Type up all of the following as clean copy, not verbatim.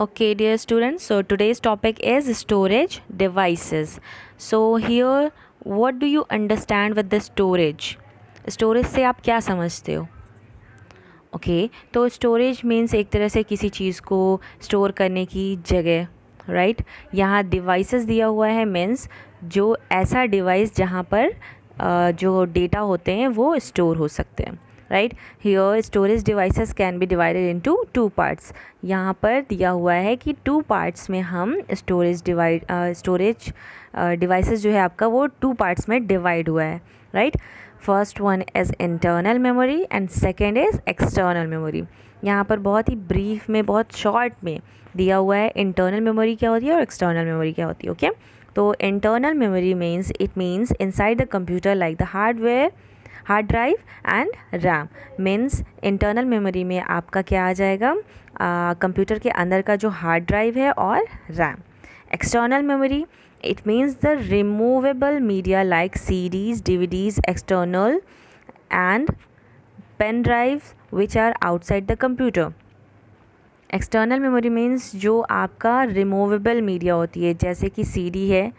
Okay, dear students, so today's topic is storage devices. So, here, what do you understand with the storage? Storage से आप क्या समझते हो? Okay तो storage means एक तरह से किसी चीज़ को स्टोर करने की जगह, राइट। यहाँ डिवाइसेस दिया हुआ है मीन्स जो ऐसा डिवाइस जहाँ पर जो डेटा होते हैं वो स्टोर हो सकते हैं, right. Here storage devices can be divided into two parts. यहाँ पर दिया हुआ है कि टू पार्ट्स में हम स्टोरेज डिवाइसेस जो है आपका वो टू पार्ट्स में डिवाइड हुआ है, right. First one is internal memory and second is external memory. यहाँ पर बहुत ही ब्रीफ में, बहुत शॉर्ट में दिया हुआ है इंटरनल मेमोरी क्या होती है और एक्सटर्नल मेमोरी क्या होती है। ओके तो internal memory means it means inside the computer like the hardware, hard drive and RAM. Means internal memory में आपका क्या आ जाएगा, कंप्यूटर के अंदर का जो हार्ड ड्राइव है और RAM. External memory it means the removable media like CDs, DVDs, external and pen drives which are outside the computer. External memory means जो आपका रिमूवेबल मीडिया होती है जैसे कि CD है,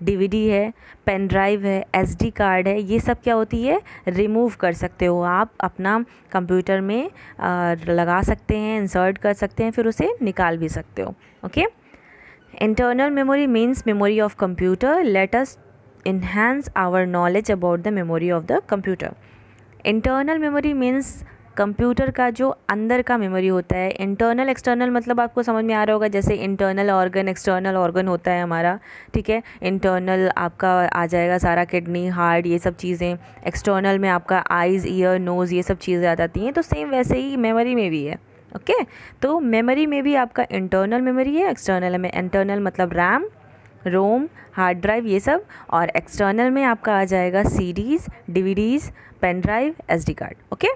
DVD है, पेन ड्राइव है, SD कार्ड है, ये सब क्या होती है, रिमूव कर सकते हो आप अपना कंप्यूटर में लगा सकते हैं, इंसर्ट कर सकते हैं, फिर उसे निकाल भी सकते हो। Okay Internal memory means memory of computer. Let us enhance our knowledge about the memory of the computer. Internal memory means computer का जो अंदर का मेमोरी होता है। इंटरनल एक्सटर्नल मतलब आपको समझ में आ रहा होगा, जैसे इंटरनल ऑर्गन एक्सटर्नल ऑर्गन होता है हमारा, ठीक है। इंटरनल आपका आ जाएगा सारा किडनी, हार्ट, ये सब चीज़ें। एक्सटर्नल में आपका आइज़, ईयर, नोज़, ये सब चीज़ें आ जाती हैं। तो सेम वैसे ही मेमोरी में भी है। ओके तो मेमोरी में भी आपका इंटरनल मेमोरी है, एक्सटर्नल में इंटरनल मतलब रैम, रोम, हार्ड ड्राइव, ये सब। और एक्सटर्नल में आपका आ जाएगा CDs, DVDs, pen drive, SD card. Okay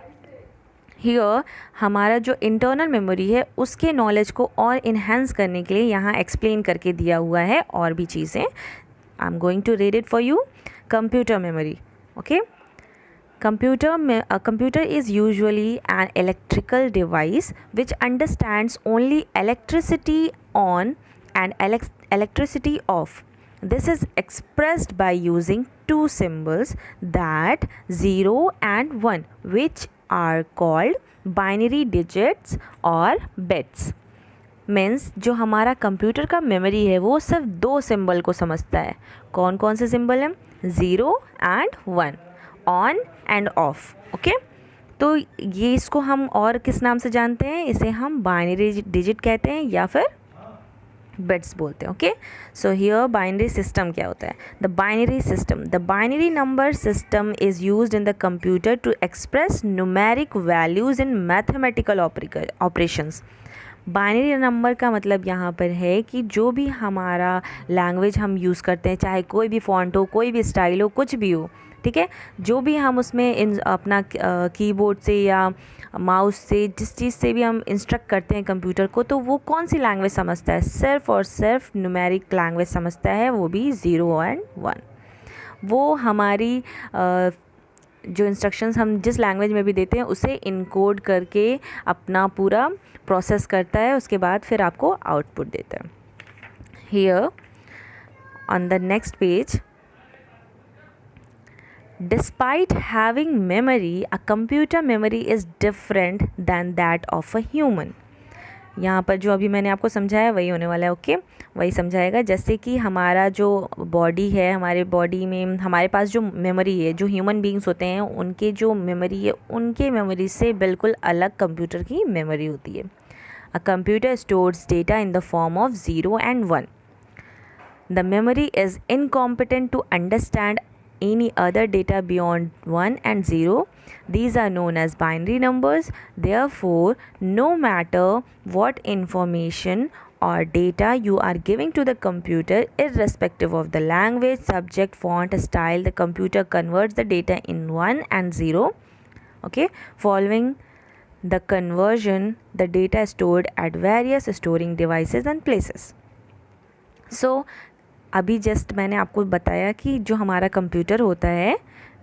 here हमारा जो इंटरनल मेमोरी है उसके नॉलेज को और इन्हेंस करने के लिए यहाँ एक्सप्लेन करके दिया हुआ है और भी चीज़ें। I am going to read it for you. Computer memory. Okay A computer is usually an electrical device which understands only electricity on and electricity off. This is expressed by using two symbols, that 0 and 1, which are called binary digits or bits. Means जो हमारा computer का memory है वो सिर्फ दो symbol को समझता है। कौन कौन से सिंबल हैं? 0 and 1, on end of. Okay तो ये इसको हम और किस नाम से जानते हैं? इसे हम बाइनरी डिजिट कहते हैं या फिर बिट्स बोलते हैं। Okay so here binary system क्या होता है? The binary number system is used in the computer to express numeric values in mathematical operations. Binary number का मतलब यहाँ पर है कि जो भी हमारा लैंग्वेज हम यूज़ करते हैं, चाहे कोई भी फॉन्ट हो, कोई भी स्टाइल हो, कुछ भी हो, ठीक है, जो भी हम उसमें अपना कीबोर्ड से या माउस से जिस चीज़ से भी हम इंस्ट्रक्ट करते हैं कंप्यूटर को, तो वो कौन सी लैंग्वेज समझता है? सिर्फ और सिर्फ न्यूमेरिक लैंग्वेज समझता है, वो भी 0 एंड 1। वो हमारी जो इंस्ट्रक्शंस हम जिस लैंग्वेज में भी देते हैं उसे इनकोड करके अपना पूरा प्रोसेस करता है, उसके बाद फिर आपको आउटपुट देता है। Here on the next page, despite having memory, a computer memory is different than that of a human. यहाँ पर जो अभी मैंने आपको समझाया वही होने वाला है। ओके वही समझाएगा। जैसे कि हमारा जो बॉडी है, हमारे बॉडी में हमारे पास जो मेमोरी है, जो ह्यूमन बींग्स होते हैं उनके जो मेमोरी है, उनके मेमोरी से बिल्कुल अलग कंप्यूटर की मेमोरी होती है। A computer stores data in the form of 0 and 1. The memory is incompetent to understand any other data beyond 1 and 0. These are known as binary numbers. Therefore, no matter what information or data you are giving to the computer, irrespective of the language, subject, font, style, the computer converts the data in 1 and 0. Okay, following the conversion, the data is stored at various storing devices and places. So अभी just मैंने आपको बताया कि जो हमारा computer होता है,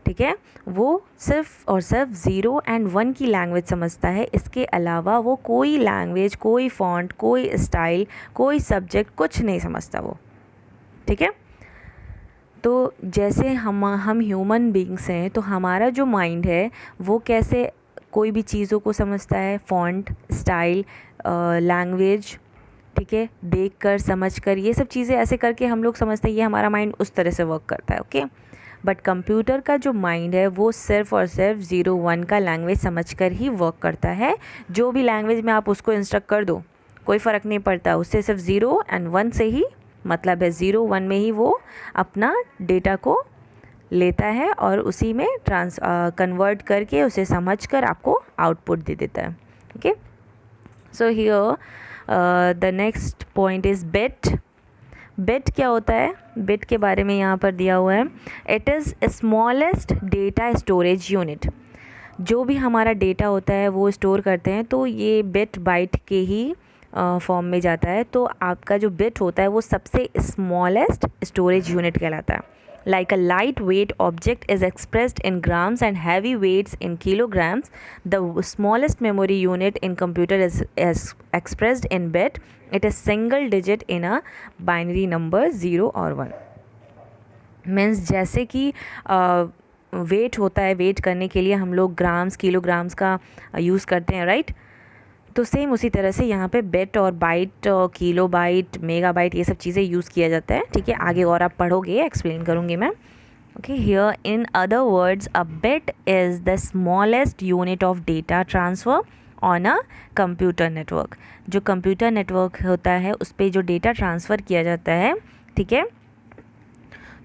ठीक है, वो सिर्फ और सिर्फ 0 एंड 1 की लैंग्वेज समझता है। इसके अलावा वो कोई लैंग्वेज, कोई फॉन्ट, कोई स्टाइल, कोई सब्जेक्ट कुछ नहीं समझता वो। ठीक है, तो जैसे हम ह्यूमन बींग्स हैं, तो हमारा जो माइंड है वो कैसे कोई भी चीज़ों को समझता है, फॉन्ट, स्टाइल, लैंग्वेज, ठीक है, देख कर, समझ कर, ये सब चीज़ें ऐसे करके हम लोग समझते हैं ये हमारा माइंड उस तरह से वर्क करता है। ओके, बट कंप्यूटर का जो माइंड है वो सिर्फ और सिर्फ 0-1 का लैंग्वेज समझकर ही वर्क करता है। जो भी लैंग्वेज में आप उसको इंस्ट्रक्ट कर दो कोई फ़र्क नहीं पड़ता, उससे सिर्फ 0 एंड 1 से ही मतलब है। 0-1 में ही वो अपना डेटा को लेता है और उसी में कन्वर्ट करके उसे समझ कर आपको आउटपुट दे देता है। Okay, so here the next point is bit. Bit क्या होता है? बिट के बारे में यहाँ पर दिया हुआ है, it is smallest data storage unit. जो भी हमारा डेटा होता है वो स्टोर करते हैं तो ये बिट बाइट के ही फॉर्म में जाता है। तो आपका जो बिट होता है वो सबसे स्मॉलेस्ट स्टोरेज यूनिट कहलाता है। Like a lightweight object is expressed in grams and heavy weights in kilograms, the smallest memory unit in computer is expressed in bit. It is single digit in a binary number 0 or 1. Means जैसे कि wait होता है, wait करने के लिए हम लोग grams, kilograms का यूज़ करते हैं, राइट? तो सेम उसी तरह से यहाँ पे बिट और byte, kilobyte, megabyte, ये सब चीज़ें यूज़ किया जाता है। ठीक है, आगे और आप पढ़ोगे, एक्सप्लेन करूँगी मैं। Okay, here in other words a bit is the smallest unit of data transfer on a computer network. जो कंप्यूटर नेटवर्क होता है उस पर जो डेटा ट्रांसफ़र किया जाता है, ठीक है,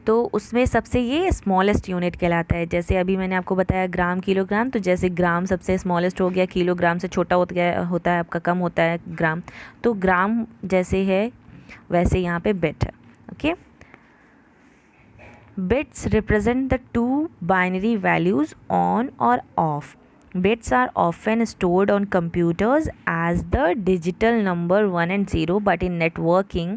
तो उसमें सबसे ये स्मॉलेस्ट यूनिट कहलाता है। जैसे अभी मैंने आपको बताया ग्राम, किलोग्राम, तो जैसे ग्राम सबसे स्मॉलेस्ट हो गया, किलोग्राम से छोटा होता है आपका, कम होता है ग्राम, तो ग्राम जैसे है वैसे यहाँ पे बिट है। Okay, bits represent the two binary values on और of. Bits are often stored on computers as the digital number 1 and 0, but in networking,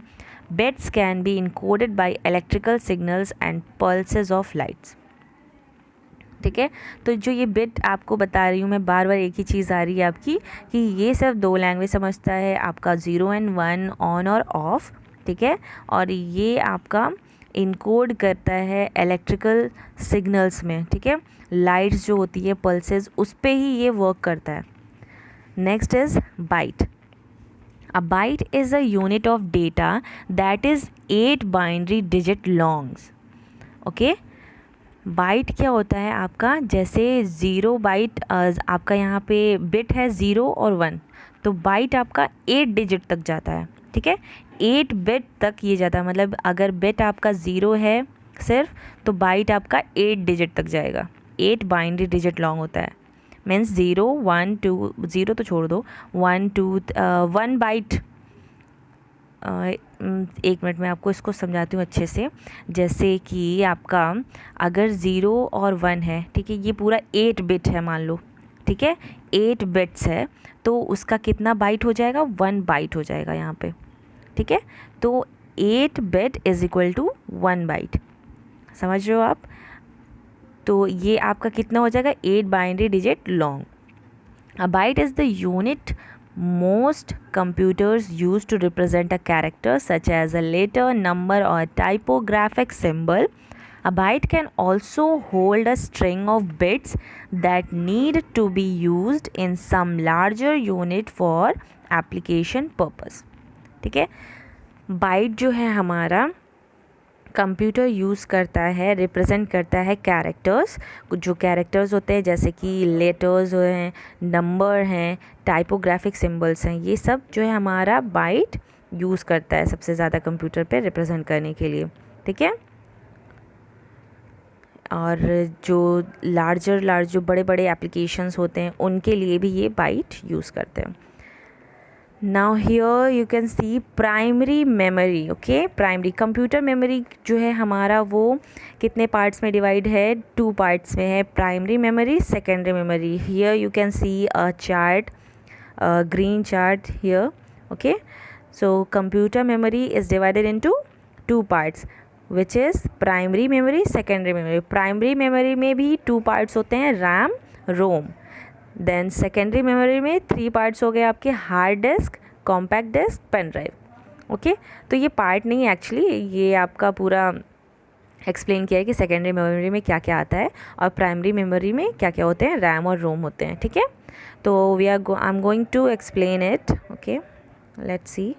bits can be encoded by electrical signals and pulses of lights. ठीक है, तो जो ये bit आपको बता रही हूँ मैं, बार बार एक ही चीज़ आ रही है आपकी कि ये सिर्फ दो लैंग्वेज समझता है, आपका 0 and 1 ऑन और ऑफ। ठीक है, और ये आपका इनकोड करता है इलेक्ट्रिकल सिग्नल्स में। ठीक है, लाइट्स जो होती है, पल्सेस, उस पे ही ये वर्क करता है। Next is byte. A byte is a unit of data that is 8 binary digit longs. Okay, byte क्या होता है आपका, जैसे 0 बाइट, आपका यहाँ पे बिट है 0 और 1, तो बाइट आपका 8 डिजिट तक जाता है। ठीक है, 8 बिट तक ये जाता है, मतलब अगर बिट आपका 0 है सिर्फ, तो बाइट आपका 8 डिजिट तक जाएगा। 8 बाइनरी डिजिट लॉन्ग होता है, मीन्स 0 1 2, 0 तो छोड़ दो, 1 2 1 बाइट। एक मिनट में आपको इसको समझाती हूँ अच्छे से। जैसे कि आपका अगर 0 और 1 है, ठीक है, ये पूरा 8 बिट है मान लो, ठीक है, 8 बिट्स है, तो उसका कितना बाइट हो जाएगा, 1 बाइट हो जाएगा यहाँ पे। ठीक है, तो 8 bit is equal to 1 byte, समझ रहे हो आप? तो ये आपका कितना हो जाएगा, 8 binary digit long. A byte is the unit most computers use to represent a character such as a letter, number or typographic symbol. A byte can also hold a string of bits that need to be used in some larger unit for application purpose. ठीक है, bite जो है हमारा computer use करता है, represent करता है characters. जो कैरेक्टर्स होते हैं जैसे कि लेटर्स हैं, नंबर हैं, टाइपोग्राफिक सिंबल्स हैं, ये सब जो है हमारा बाइट यूज़ करता है सबसे ज़्यादा कंप्यूटर पे रिप्रेजेंट करने के लिए। ठीक है, और जो लार्जर जो बड़े बड़े एप्लीकेशंस होते हैं उनके लिए भी ये बाइट यूज़ करते हैं। Now here you can C primary memory. Okay, primary computer memory जो है हमारा वो कितने पार्ट्स में डिवाइड है, 2 पार्ट्स में है, primary memory, secondary memory. Here you can see a chart, green chart here. Okay, so computer memory is divided into 2 parts, which is primary memory, secondary memory. Primary memory में भी 2 parts होते हैं, RAM, ROM. Then secondary memory में 3 parts हो गए आपके, hard disk, compact disk, pen drive. Okay, तो ये पार्ट नहीं है एक्चुअली, ये आपका पूरा एक्सप्लेन किया है कि सेकेंडरी मेमोरी में क्या क्या आता है और प्राइमरी मेमोरी में क्या क्या होते हैं, रैम और रोम होते हैं। ठीक है, तो I am going to explain it. Okay, let's see.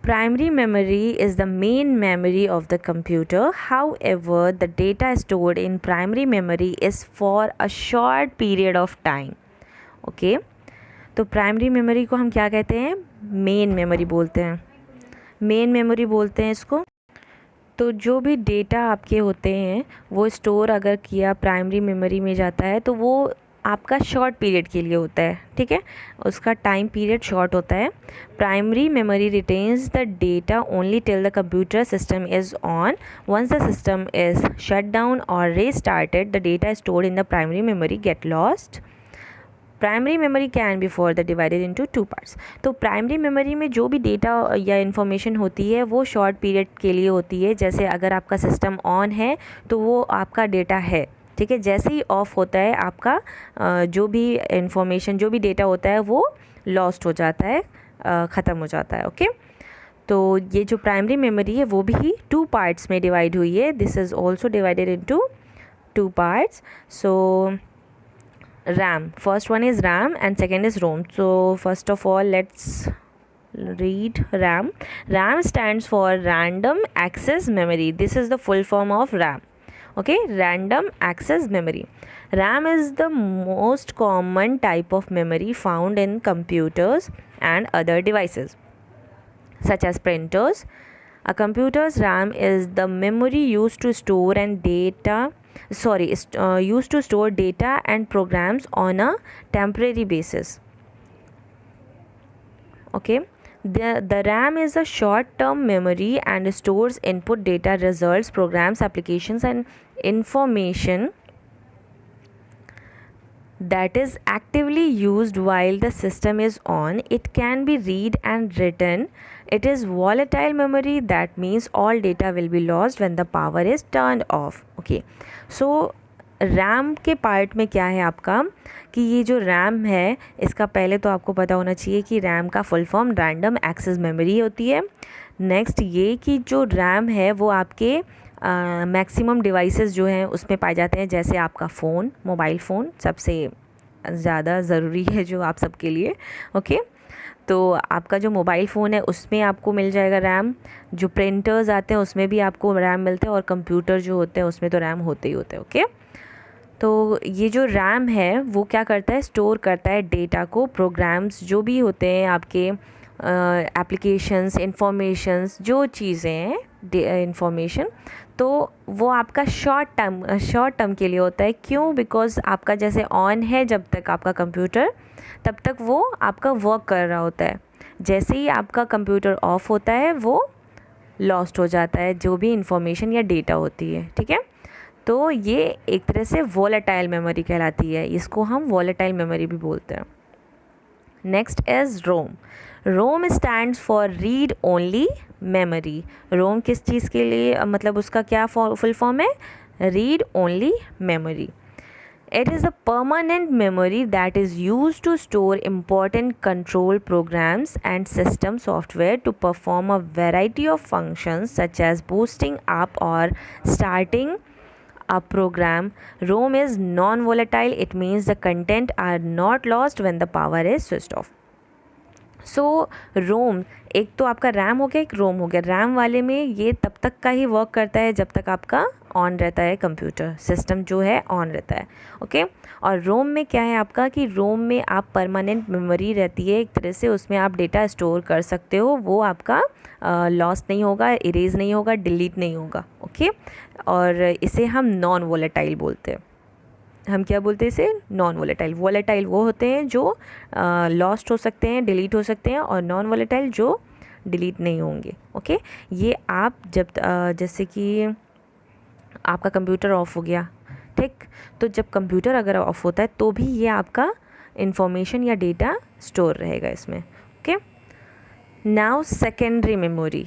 Primary memory is the main memory of the computer. However, the data stored in primary memory is for a short period of time. Okay? तो primary memory को हम क्या कहते हैं, main memory बोलते हैं, main memory बोलते हैं इसको। तो जो भी डेटा आपके होते हैं वो स्टोर अगर किया प्राइमरी मेमोरी में जाता है तो वो आपका शॉर्ट पीरियड के लिए होता है। ठीक है, उसका टाइम पीरियड शॉर्ट होता है। Primary memory retains the data only till the computer system is on. Once the system is shut down और restarted, the data stored in the primary memory get lost. Primary memory can be further divided into 2 parts. तो primary memory में जो भी data या information होती है वो short period के लिए होती है। जैसे अगर आपका सिस्टम ऑन है तो वो आपका डेटा है। ठीक है, जैसे ही ऑफ होता है आपका जो भी इंफॉर्मेशन, जो भी डेटा होता है वो लॉस्ट हो जाता है, ख़त्म हो जाता है। ओके, तो ये जो प्राइमरी मेमोरी है वो भी 2 पार्ट्स में डिवाइड हुई है। This is also divided into 2 parts. So RAM, first one is RAM and second is ROM. So first of all let's read RAM. RAM stands for random access memory. This is the full form of RAM. Okay, random access memory. RAM is the most common type of memory found in computers and other devices such as printers. A computer's RAM is the memory used to store used to store data and programs on a temporary basis. Okay, the RAM is a short-term memory and stores input data, results, programs, applications, and information that is actively used while the system is on. It can be read and written. It is volatile memory, that means all data will be lost when the power is turned off. Okay, so RAM के part में क्या है आपका कि ये जो RAM है इसका पहले तो आपको पता होना चाहिए कि रैम का full form random access memory होती है। नेक्स्ट ये कि जो रैम है वो आपके मैक्सिमम डिवाइसेस जो हैं उसमें पाए जाते हैं, जैसे आपका फ़ोन, मोबाइल फ़ोन सबसे ज़्यादा ज़रूरी है जो आप सबके लिए। ओके, तो आपका जो मोबाइल फ़ोन है उसमें आपको मिल जाएगा रैम, जो प्रिंटर्स आते हैं उसमें भी आपको रैम मिलते हैं और कंप्यूटर जो होते हैं उसमें तो रैम होते ही होते हैं। ओके, तो ये जो रैम है वो क्या करता है, स्टोर करता है डेटा को, प्रोग्राम्स जो भी होते हैं आपके, एप्लीकेशंस, इंफॉर्मेशंस, जो चीज़ें हैं इंफॉर्मेशन, तो वो आपका शॉर्ट टर्म के लिए होता है। क्यों? बिकॉज़ आपका जैसे ऑन है जब तक आपका कंप्यूटर, तब तक वो आपका वर्क कर रहा होता है। जैसे ही आपका कंप्यूटर ऑफ होता है वो लॉस्ट हो जाता है जो भी इंफॉर्मेशन या डेटा होती है। ठीक है, तो ये एक तरह से वॉलेटाइल मेमोरी कहलाती है, इसको हम वॉलेटाइल मेमोरी भी बोलते हैं। Next is ROM. ROM stands for read only memory. ROM किस चीज़ के लिए, मतलब उसका क्या फुल फॉर्म है, read only memory. It is a permanent memory that is used to store important control programs and system software to perform a variety of functions such as boosting up or starting a program. ROM is non-volatile. It means the content are not lost when the power is switched off. सो रोम, एक तो आपका RAM हो गया, एक रोम हो गया। RAM वाले में ये तब तक का ही वर्क करता है जब तक आपका ऑन रहता है, कंप्यूटर सिस्टम जो है ऑन रहता है। ओके, और रोम में क्या है आपका कि रोम में आप परमानेंट मेमोरी रहती है एक तरह से, उसमें आप डेटा स्टोर कर सकते हो, वो आपका लॉस्ट नहीं होगा, इरेज नहीं होगा, डिलीट नहीं होगा। ओके, और इसे हम नॉन वोलेटाइल बोलते हैं। हम क्या बोलते हैं इसे, नॉन वोलेटाइल। वोलेटाइल वो होते हैं जो लॉस्ट हो सकते हैं, डिलीट हो सकते हैं, और नॉन वोलेटाइल जो डिलीट नहीं होंगे। ओके, ये आप जब जैसे कि आपका कंप्यूटर ऑफ हो गया, ठीक, तो जब कंप्यूटर अगर ऑफ होता है तो भी ये आपका इंफॉर्मेशन या डेटा स्टोर रहेगा इसमें। Okay, now secondary memory,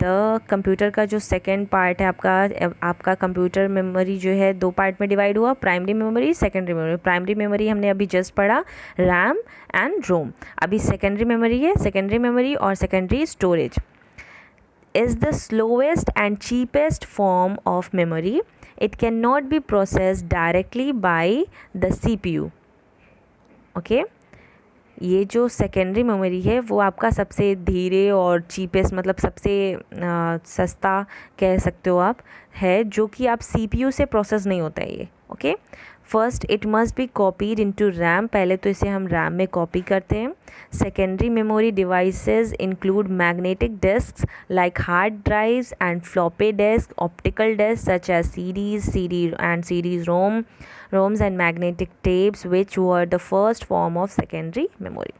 the computer का जो सेकेंड पार्ट है आपका कंप्यूटर मेमोरी जो है दो पार्ट में डिवाइड हुआ, primary memory, secondary memory. Primary memory हमने अभी जस्ट पढ़ा रैम एंड रोम। अभी सेकेंडरी मेमोरी है, सेकेंडरी मेमोरी और secondary storage is the slowest and cheapest form of memory. It cannot be processed directly by the CPU. Okay? ये जो secondary memory है वो आपका सबसे धीरे और चीपेस्ट, मतलब सबसे सस्ता कह सकते हो आप, है जो कि आप CPU से प्रोसेस नहीं होता है ये। Okay, first it must be copied into RAM, पहले तो इसे हम रैम में कॉपी करते हैं। Secondary memory devices include magnetic disks like hard drives and floppy disk, optical disk such as CDs ROMs and magnetic tapes, which were the first form of secondary memory.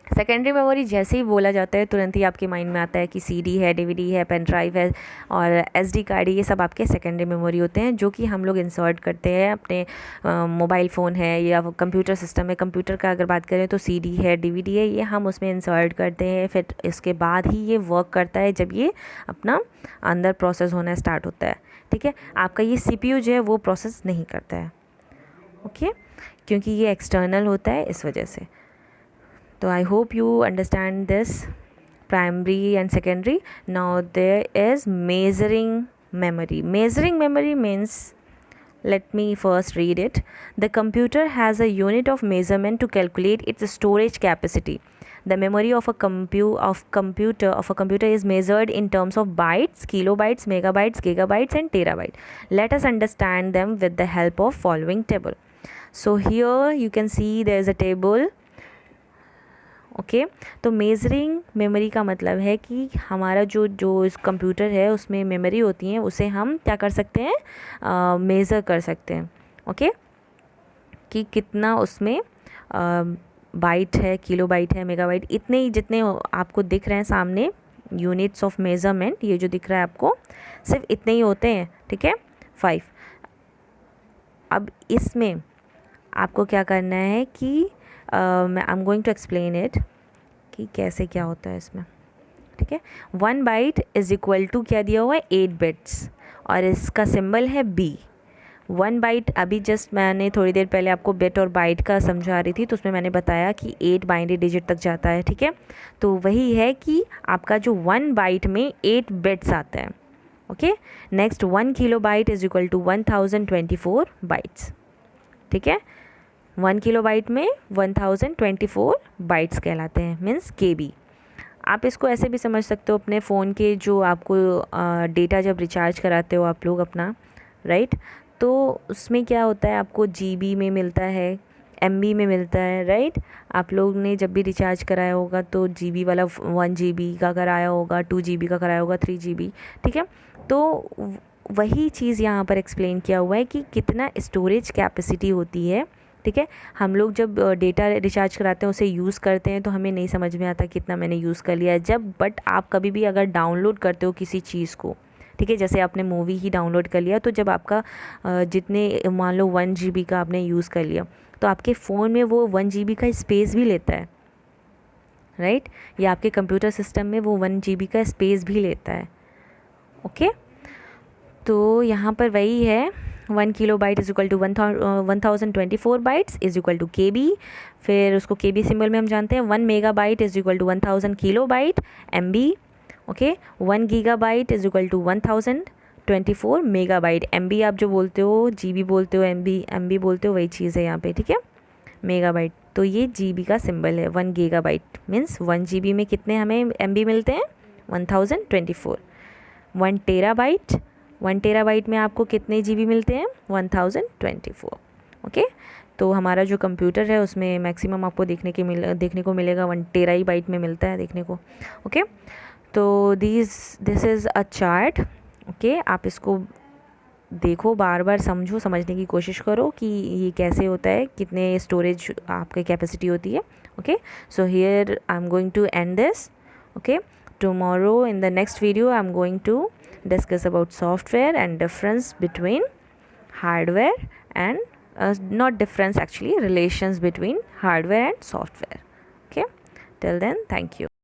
Secondary memory जैसे ही बोला जाता है तुरंत ही आपके mind में आता है कि CD है, DVD है, पेन ड्राइव है और SD कार्ड है, ये सब आपके सेकेंडरी मेमोरी होते हैं जो कि हम लोग इंसर्ट करते हैं अपने मोबाइल फ़ोन है या कंप्यूटर सिस्टम है। कंप्यूटर का अगर बात करें तो CD है, DVD है, ये हम उसमें इंसर्ट करते हैं, फिर इसके बाद ही ये वर्क करता है जब ये अपना अंदर प्रोसेस होना स्टार्ट होता है। ठीक है, आपका ये CPU जो है वो प्रोसेस नहीं करता है। ओके, क्योंकि ये एक्सटर्नल होता है इस वजह से। तो I hope you understand this primary and secondary. Now there is measuring memory. Measuring memory means, let me first read it. The computer has a unit of measurement to calculate its storage capacity. The memory of a computer is measured in terms of bytes, kilobytes, megabytes, gigabytes and terabyte. Let us understand them with the help of following table. So here you can see there is a table. Okay, तो measuring memory का मतलब है कि हमारा जो इस computer है उसमें मेमोरी होती है उसे हम क्या कर सकते हैं, मेज़र कर सकते हैं। ओके, कि कितना उसमें बाइट है, किलोबाइट है, मेगाबाइट, इतने ही जितने आपको दिख रहे हैं सामने यूनिट्स ऑफ मेज़रमेंट, ये जो दिख रहा है आपको सिर्फ इतने ही होते हैं। ठीक है, 5। अब इसमें आपको क्या करना है कि I am going to explain it कि कैसे क्या होता है इसमें। ठीक है, 1 बाइट इज़ इक्वल टू क्या दिया हुआ है, 8 बिट्स और इसका सिंबल है B। 1 बाइट, अभी जस्ट मैंने थोड़ी देर पहले आपको बिट और बाइट का समझा रही थी तो उसमें मैंने बताया कि 8 बाइनरी डिजिट तक जाता है। ठीक है, तो वही है कि आपका जो 1 बाइट में 8 बिट्स आता है। Okay, next 1 kilobyte is equal to 1024 bytes. ठीक है, 1 किलो बाइट में 1024 बाइट्स कहलाते हैं, मीन्स KB। आप इसको ऐसे भी समझ सकते हो, अपने फ़ोन के जो आपको डेटा जब रिचार्ज कराते हो आप लोग अपना, राइट, तो उसमें क्या होता है आपको GB में मिलता है, MB में मिलता है, राइट। आप लोग ने जब भी रिचार्ज कराया होगा तो GB वाला 1 GB का कराया होगा, 2 GB का कराया होगा, 3 GB। ठीक है, तो वही चीज़ यहाँ पर एक्सप्लेन किया हुआ है कि कितना स्टोरेज कैपेसिटी होती है। ठीक है, हम लोग जब डेटा रिचार्ज कराते हैं उसे यूज़ करते हैं तो हमें नहीं समझ में आता कितना मैंने यूज़ कर लिया है जब, बट आप कभी भी अगर डाउनलोड करते हो किसी चीज़ को, ठीक है, जैसे आपने मूवी ही डाउनलोड कर लिया, तो जब आपका जितने मान लो 1 GB का आपने यूज़ कर लिया तो आपके फ़ोन में वो 1 GB का स्पेस भी लेता है, राइट, या आपके कंप्यूटर सिस्टम में वो 1 GB का स्पेस भी लेता है। ओके, तो यहाँ पर वही है, 1 kilobyte is equal to 1024 bytes is equal to KB। फिर उसको KB सिंबल में हम जानते हैं। 1 megabyte is equal to 1000 kilobyte MB। Okay, 1 gigabyte is equal to 1024 megabyte. MB आप जो बोलते हो, GB बोलते हो, MB बोलते हो, वही चीज़ है यहाँ पे। ठीक है, मेगा बाइट, तो ये GB का सिंबल है। 1 गीगा बाइट मीन्स 1 GB में कितने हमें MB मिलते हैं, 1024। 1 टेराबाइट, 1 टेराबाइट में आपको कितने GB मिलते हैं, 1024। ओके, तो हमारा जो कंप्यूटर है उसमें मैक्सिमम आपको देखने को मिलेगा 1 टेराबाइट में मिलता है देखने को। ओके, तो this is a chart. Okay, आप इसको देखो, बार बार समझो, समझने की कोशिश करो कि ये कैसे होता है, कितने स्टोरेज आपकी कैपेसिटी होती है। Okay, so here I am going to end this. Okay, tomorrow in the next video I'm going to discuss about software and difference between hardware and not difference, actually relations between hardware and software. Okay, till then, thank you.